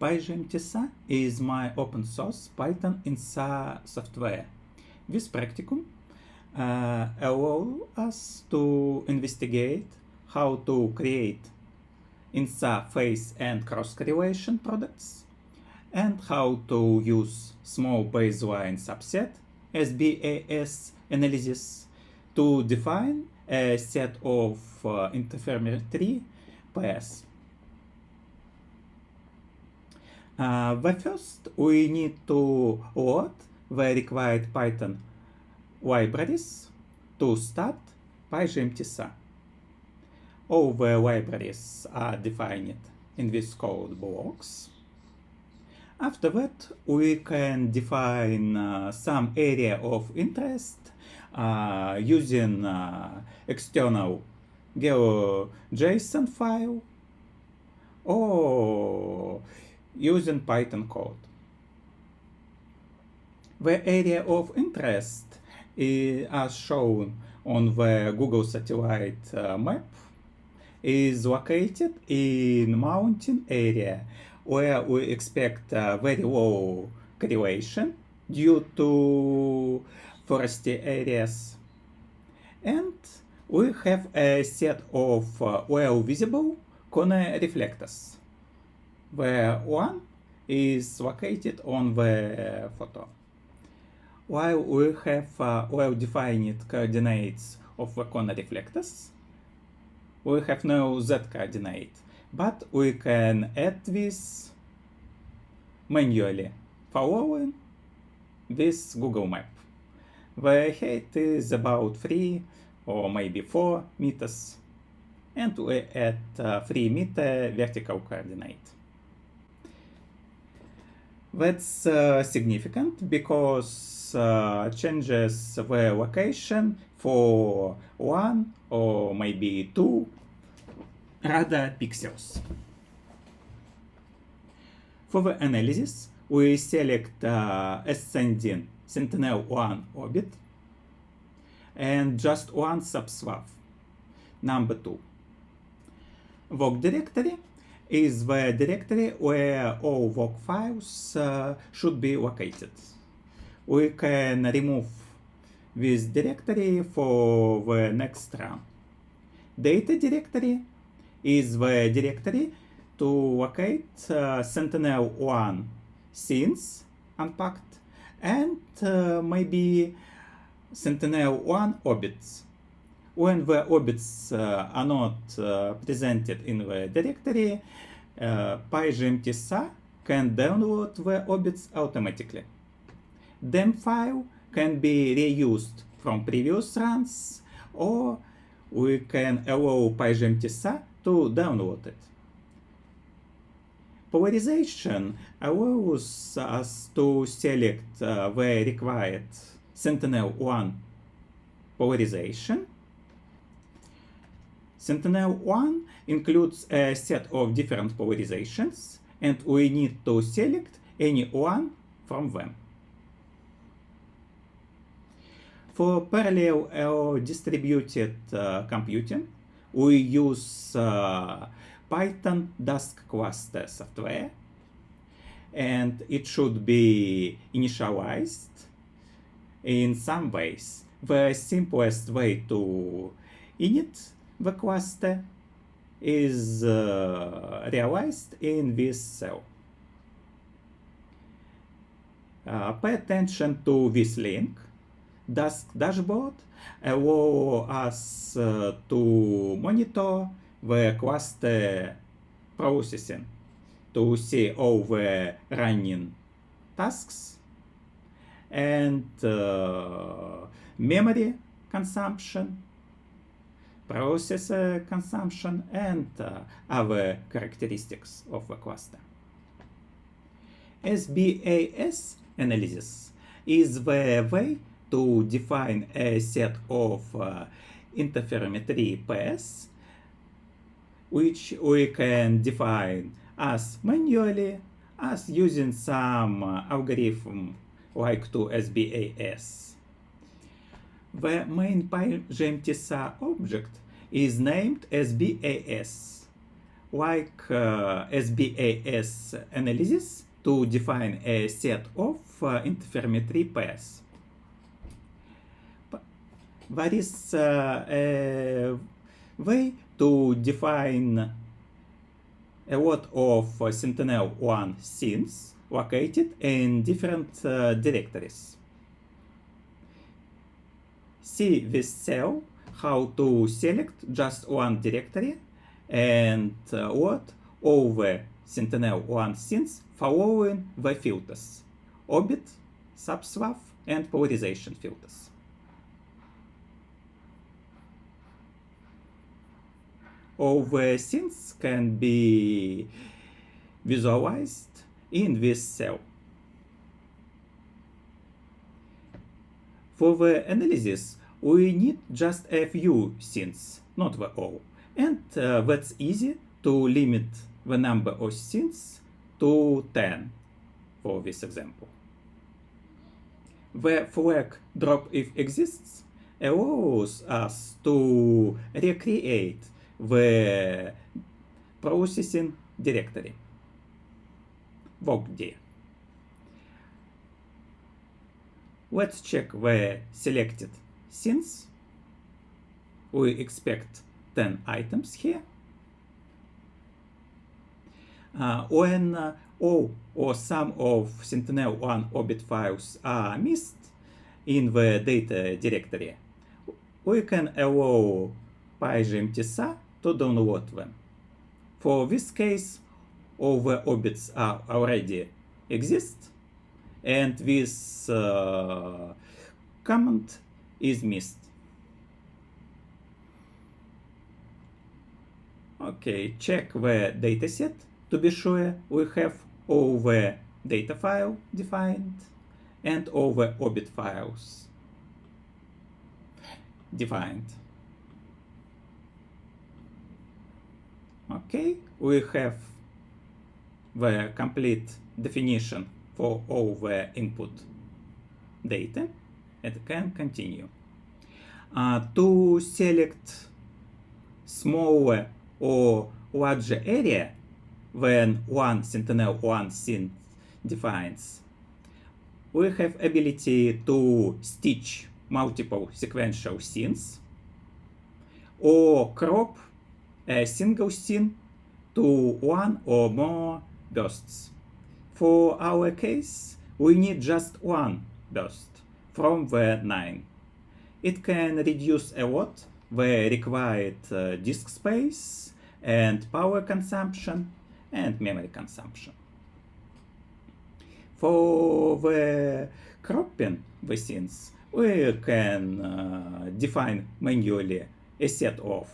PyGMTSAR is my open source Python InSAR software. This Practicum allows us to investigate how to create InSAR phase and cross correlation products, and how to use small baseline subset SBAS analysis to define a set of interferometry pairs. But first, we need to load the required Python libraries to start PyGMTSAR. All the libraries are defined in this code blocks. After that, we can define some area of interest using external GeoJSON file or using Python code. The area of interest as shown on the Google satellite map is located in mountain area, where we expect very low correlation due to foresty areas. And we have a set of well visible cone reflectors, where one is located on the photo. While we have well-defined coordinates of the cone reflectors, we have no z coordinate, but we can add this manually following this Google map. The height is about 3 or maybe 4 meters, and we add 3 meter vertical coordinate. That's significant because changes the location for 1 or maybe 2 radar pixels. For the analysis, we select ascending Sentinel-1 orbit and just one subswath, number 2. Log directory is the directory where all log files should be located. We can remove this directory for the next run. Data directory is the directory to locate Sentinel-1 scenes unpacked and maybe Sentinel-1 orbits. When the orbits are not presented in the directory, PyGMTSAR can download the orbits automatically. DEM file can be reused from previous runs, or we can allow PyGMTSAR to download it. Polarization allows us to select the required Sentinel-1 polarization. Sentinel-1 includes a set of different polarizations, and we need to select any one from them. For parallel or distributed computing, we use Python Dask cluster software, and it should be initialized in some ways. The simplest way to init the cluster is realized in this cell. Pay attention to this link. Dask dashboard allows us to monitor the cluster processing, to see all the running tasks and memory consumption, processor consumption, and other characteristics of the cluster. SBAS analysis is the way to define a set of interferometry pairs, which we can define as manually as using some algorithm like to SBAS. The main PyGMTSAR object is named SBAS, like SBAS analysis to define a set of interferometry pairs. There is a way to define a lot of Sentinel-1 scenes located in different directories. See this cell how to select just one directory and load all the Sentinel-1 scenes following the filters: orbit, subswath, and polarization filters. All the scenes can be visualized in this cell. For the analysis, we need just a few scenes, not the all, and that's easy to limit the number of scenes to 10 for this example. The flag drop if exists allows us to recreate the processing directory, workd. Let's check the selected scenes. We expect 10 items here. When all or some of Sentinel-1 orbit files are missed in the data directory, we can allow PyGMTSAR to download them. For this case, all the orbits are already exist, and this command is missed. Okay, check the dataset to be sure we have all the data file defined and all the orbit files defined. Okay, we have the complete definition for all the input data and can continue. To select smaller or larger area when one Sentinel-1 scene defines, we have ability to stitch multiple sequential scenes or crop a single scene to one or more bursts. For our case, we need just one burst from the 9. It can reduce a lot the required disk space and power consumption and memory consumption. For the cropping the scenes, we can define manually a set of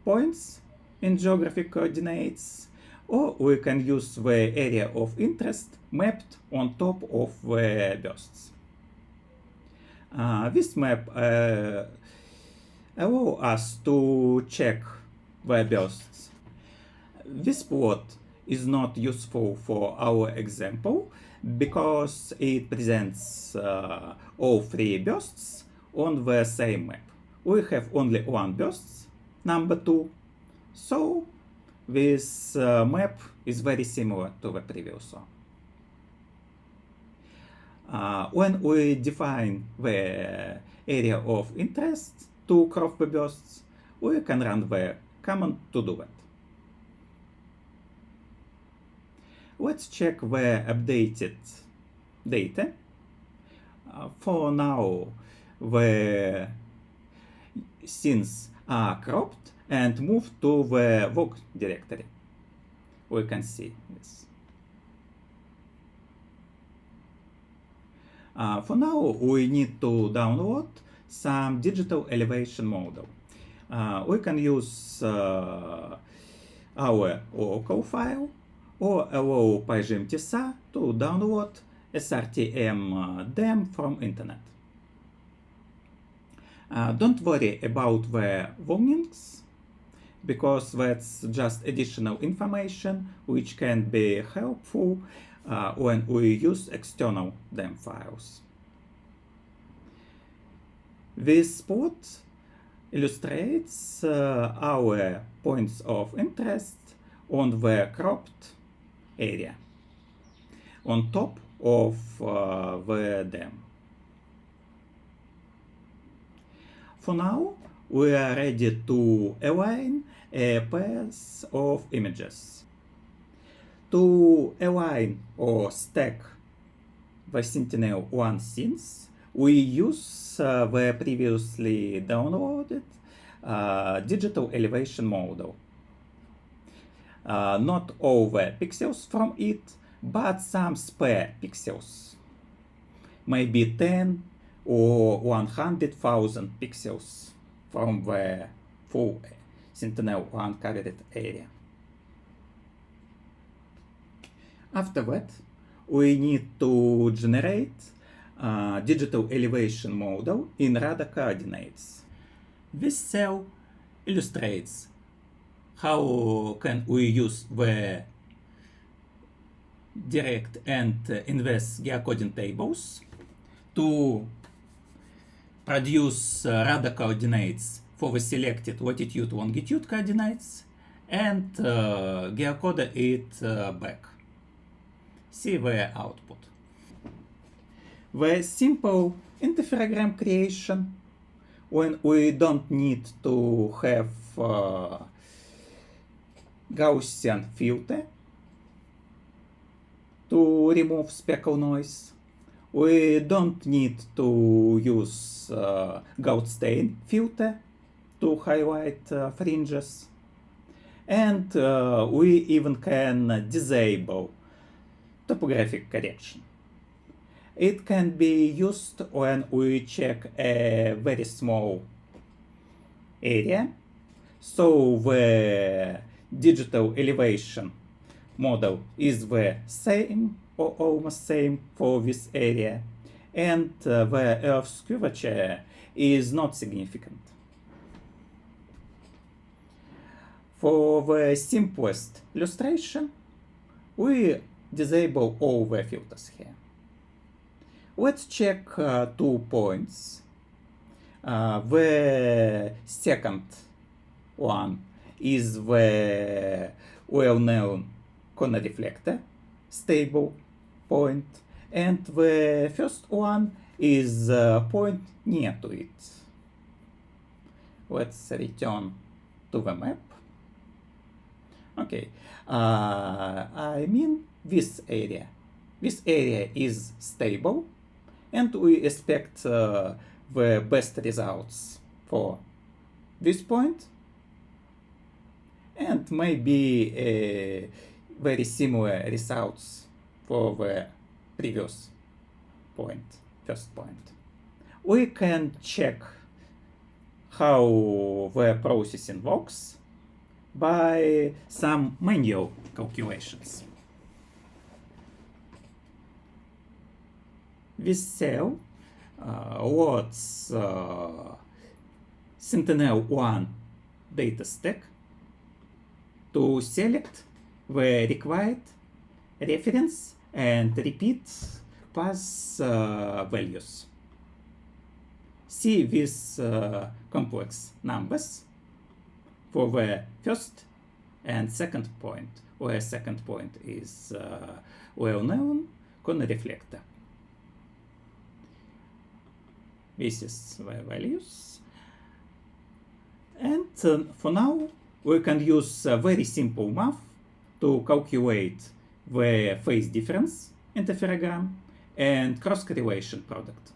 points in geographic coordinates, or we can use the area of interest mapped on top of the bursts. This map allows us to check the bursts. This plot is not useful for our example because it presents all 3 bursts on the same map. We have only one burst, number 2, so this map is very similar to the previous one. When we define the area of interest to crop the bursts, we can run the command to do that. Let's check the updated data. For now, the scenes are cropped and moved to the work directory. We can see this. For now, we need to download some digital elevation model. We can use our local file or allow PyGMTSAR to download SRTM DEM from internet. Don't worry about the warnings, because that's just additional information which can be helpful when we use external DEM files. This plot illustrates our points of interest on the cropped area on top of the dam. For now, we are ready to align a pair of images. To align or stack the Sentinel-1 scenes, we use the previously downloaded digital elevation model. Not all the pixels from it, but some spare pixels. Maybe 10 or 100,000 pixels from the full Sentinel-1 covered area. After that, we need to generate a digital elevation model in radar coordinates. This cell illustrates how can we use the direct and inverse geocoding tables to produce radar coordinates for the selected latitude longitude coordinates and geocode it back. See the output. The simple interferogram creation, when we don't need to have Gaussian filter to remove speckle noise. We don't need to use Goldstein filter to highlight fringes. And we even can disable topographic correction. It can be used when we check a very small area, so the digital elevation model is the same or almost same for this area, and the Earth's curvature is not significant. For the simplest illustration, we disable all the filters here. Let's check 2 points. The second one is the well-known corner reflector, stable point, and the first one is a point near to it. Let's return to the map. Okay, I mean this area. This area is stable, and we expect the best results for this point, and maybe very similar results for the previous point, first point. We can check how the processing works by some manual calculations. This cell loads Sentinel-1 data stack to select the required reference and repeat pass values. See these complex numbers for the first and second point, where second point is well-known corner reflector. This is the values. And for now, we can use very simple math to calculate the phase difference interferogram and cross-correlation product.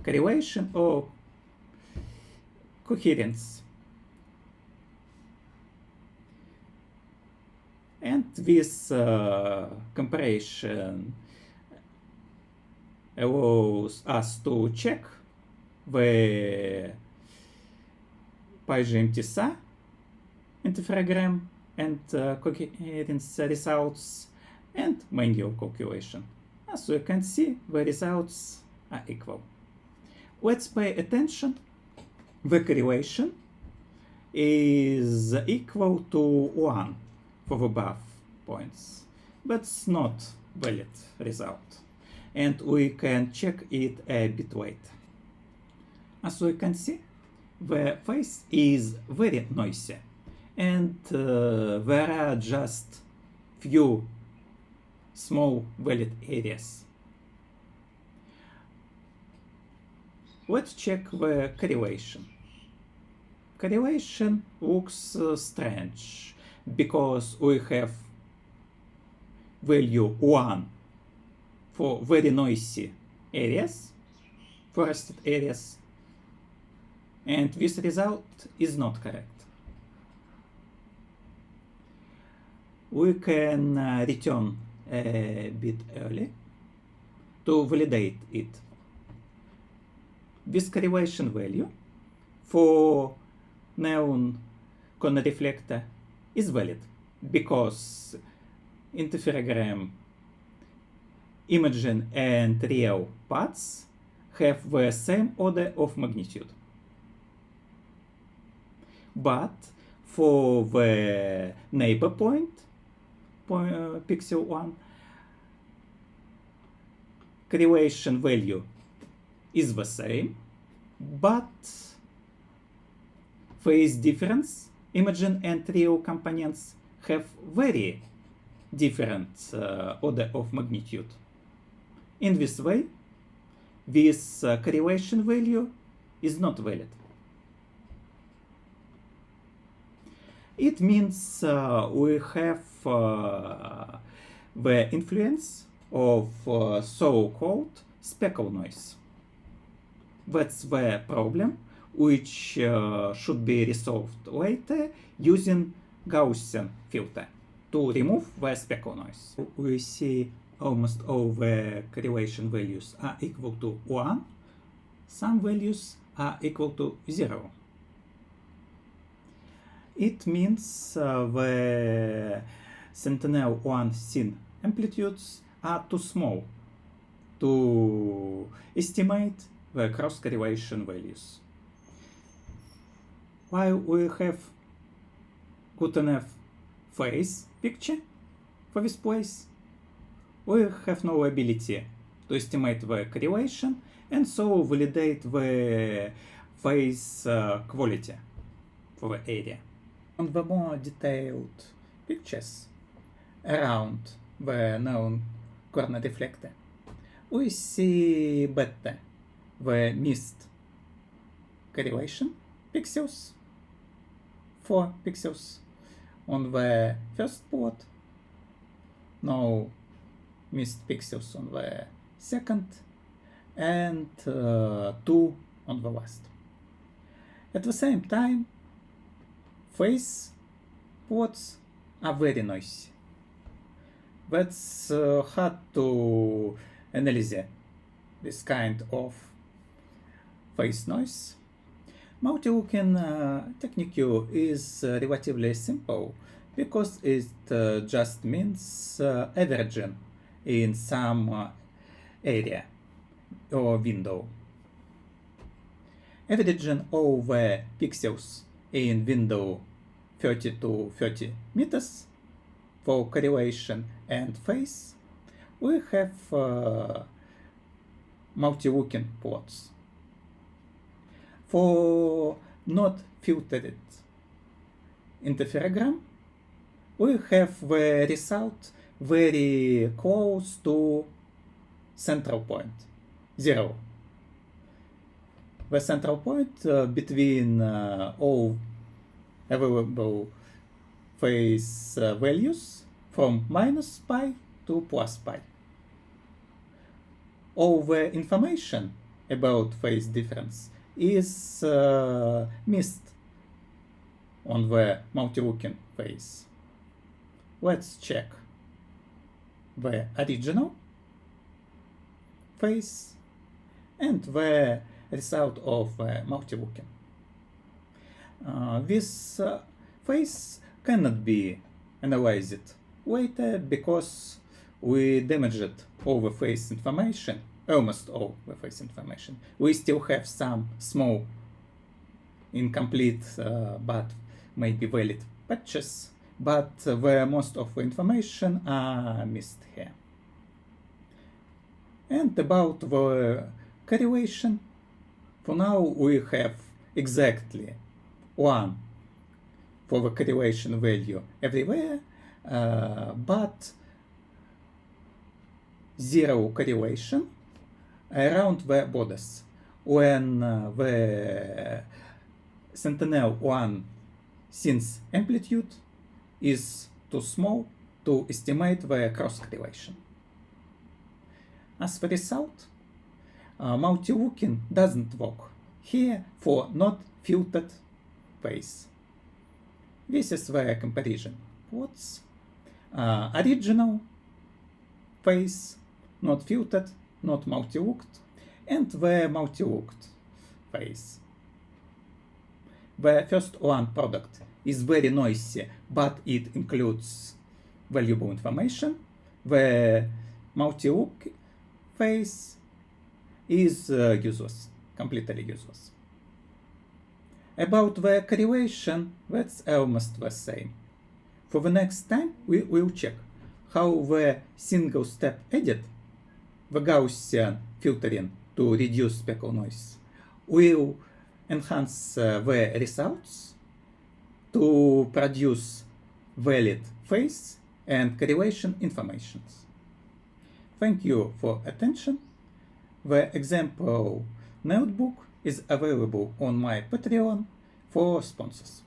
Correlation or coherence. And this comparison allows us to check the PyGMTSAR interferogram and coherence results and manual calculation. As you can see, the results are equal. Let's pay attention. The correlation is equal to 1 for the above points. That's not valid result, and we can check it a bit later. As we can see, the phase is very noisy, and there are just few small valid areas. Let's check the correlation. Correlation looks strange because we have value 1 for very noisy areas, forested areas, and this result is not correct. We can return a bit early to validate it. This correlation value for neon corner reflector is valid because interferogram imaging and real paths have the same order of magnitude. But for the neighbor point, pixel 1, correlation value is the same, but phase difference, imaging and real components have very different order of magnitude. In this way, this correlation value is not valid. It means we have the influence of so-called speckle noise. That's the problem which should be resolved later using Gaussian filter to remove the speckle noise. We see almost all the correlation values are equal to 1. Some values are equal to 0. It means the Sentinel-1 scene amplitudes are too small to estimate the cross-correlation values. While we have good enough phase picture for this place, we have no ability to estimate the correlation and so validate the phase quality for the area. On the more detailed pictures around the known corner reflector, we see better the missed correlation pixels, 4 pixels on the first plot, no missed pixels on the second, and 2 on the last. At the same time, phase plots are very noisy. That's hard to analyze this kind of phase noise. Multi-looking technique is relatively simple because it just means averaging in some area or window. Averaging all the pixels in window 30 to 30 meters for correlation and phase, we have multi-looking plots. For not filtered interferogram, we have the result very close to central point, 0. The central point between all available phase values from minus pi to plus pi. All the information about phase difference is missed on the multi-looking phase. Let's check the original phase and the result of multi-looking. This phase cannot be analyzed later because we damaged all the phase information, almost all the phase information. We still have some small, incomplete, but maybe valid patches, but the most of the information are missed here. And about the correlation, for now we have exactly 1 for the correlation value everywhere, but zero correlation around the borders when the Sentinel-1 since amplitude is too small to estimate the cross correlation. As a result, multi-looking doesn't work here for not filtered phase. This is the comparison plots. Original phase, not filtered, not multi-looked, and the multi-looked phase. The first one product is very noisy, but it includes valuable information. The multi-look phase is useless, completely useless. About the correlation, that's almost the same. For the next time, we will check how the single-step edit, the Gaussian filtering to reduce speckle noise, will enhance the results to produce valid phase and correlation informations. Thank you for attention. The example notebook is available on my Patreon for sponsors.